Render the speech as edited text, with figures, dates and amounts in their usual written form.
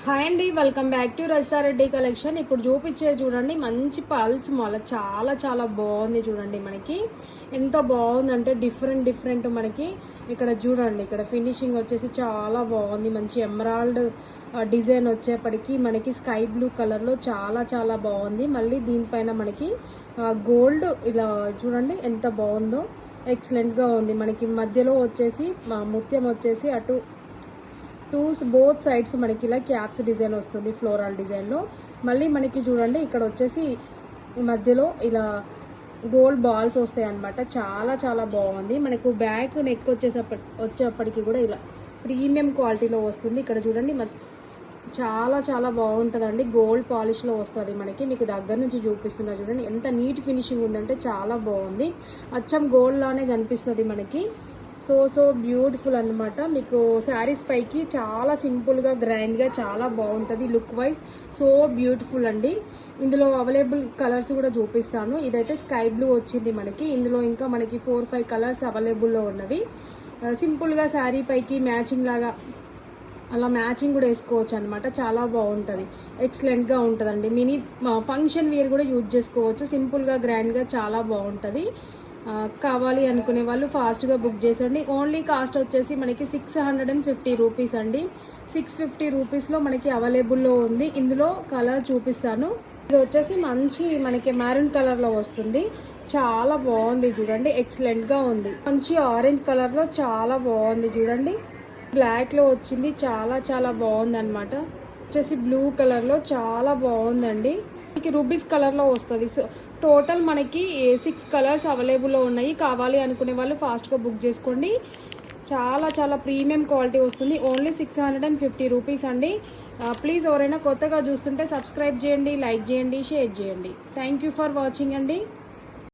Hi అండి, welcome back to Rajitha Reddy collection. ఇప్పుడు చూపించేది చూడండి, మంచి పల్స్ మాల చాలా చాలా బాగుంది. చూడండి మనకి ఎంత బాగుందంటే డిఫరెంట్ మనకి ఇక్కడ చూడండి. ఇక్కడ ఫినిషింగ్ వచ్చేసి చాలా బాగుంది. మంచి ఎమరాల్డ్ డిజైన్ వచ్చేప్పటికి మనకి స్కై బ్లూ కలర్లో చాలా చాలా బాగుంది. మళ్ళీ దీనిపైన మనకి గోల్డ్ ఇలా చూడండి ఎంత బాగుందో, ఎక్సలెంట్గా ఉంది. మనకి మధ్యలో వచ్చేసి ముత్యం వచ్చేసి అటు బోత్ సైడ్స్ మనకి ఇలా క్యాప్స్ డిజైన్ వస్తుంది ఫ్లోరల్ డిజైన్లో. మళ్ళీ మనకి చూడండి ఇక్కడ వచ్చేసి మధ్యలో ఇలా గోల్డ్ బాల్స్ వస్తాయి అన్నమాట. చాలా చాలా బాగుంది. మనకు బ్యాక్ నెక్ వచ్చేప్పటికి కూడా ఇలా ప్రీమియం క్వాలిటీలో వస్తుంది. ఇక్కడ చూడండి చాలా చాలా బాగుంటుందండి. గోల్డ్ పాలిష్లో వస్తుంది మనకి. మీకు దగ్గర నుంచి చూపిస్తున్నా చూడండి ఎంత నీట్ ఫినిషింగ్ ఉందంటే చాలా బాగుంది. అచ్చం గోల్డ్ లానే కనిపిస్తుంది మనకి. సో బ్యూటిఫుల్ అనమాట. మీకు శారీస్ పైకి చాలా సింపుల్గా గ్రాండ్గా చాలా బాగుంటుంది లుక్ వైజ్. సో బ్యూటిఫుల్ అండి. ఇందులో అవైలబుల్ కలర్స్ కూడా చూపిస్తాను. ఇదైతే స్కై బ్లూ వచ్చింది మనకి. ఇందులో ఇంకా మనకి 4-5 కలర్స్ అవైలబుల్లో ఉన్నవి. సింపుల్గా శారీ పైకి మ్యాచింగ్ లాగా అలా మ్యాచింగ్ కూడా వేసుకోవచ్చు అనమాట. చాలా బాగుంటుంది, ఎక్సలెంట్గా ఉంటుందండి. మినీ ఫంక్షన్ వేర్ కూడా యూజ్ చేసుకోవచ్చు. సింపుల్గా గ్రాండ్గా చాలా బాగుంటుంది. కావాలి అనుకునే వాళ్ళు ఫాస్ట్గా బుక్ చేసండి. ఓన్లీ కాస్ట్ వచ్చేసి మనకి 650 రూపీస్ అండి. 650 రూపీస్లో మనకి అవైలబుల్లో ఉంది. ఇందులో కలర్ చూపిస్తాను. ఇది వచ్చేసి మంచి మనకి మెరూన్ కలర్లో వస్తుంది. చాలా బాగుంది చూడండి, ఎక్సలెంట్గా ఉంది. మంచి ఆరెంజ్ కలర్లో చాలా బాగుంది చూడండి. బ్లాక్లో వచ్చింది, చాలా చాలా బాగుంది అనమాట. వచ్చేసి బ్లూ కలర్లో చాలా బాగుందండి. మనకి రూబీస్ కలర్లో వస్తుంది. సో టోటల్ మనకి 6 కలర్స్ అవైలబుల్లో ఉన్నాయి. కావాలి అనుకునే వాళ్ళు ఫాస్ట్గా బుక్ చేసుకోండి. చాలా చాలా ప్రీమియం క్వాలిటీ వస్తుంది. ఓన్లీ 650 రూపీస్ అండి. ప్లీజ్ ఎవరైనా కొత్తగా చూస్తుంటే సబ్స్క్రైబ్ చేయండి, లైక్ చేయండి, షేర్ చేయండి. థ్యాంక్ యూ ఫర్ వాచింగ్ అండి.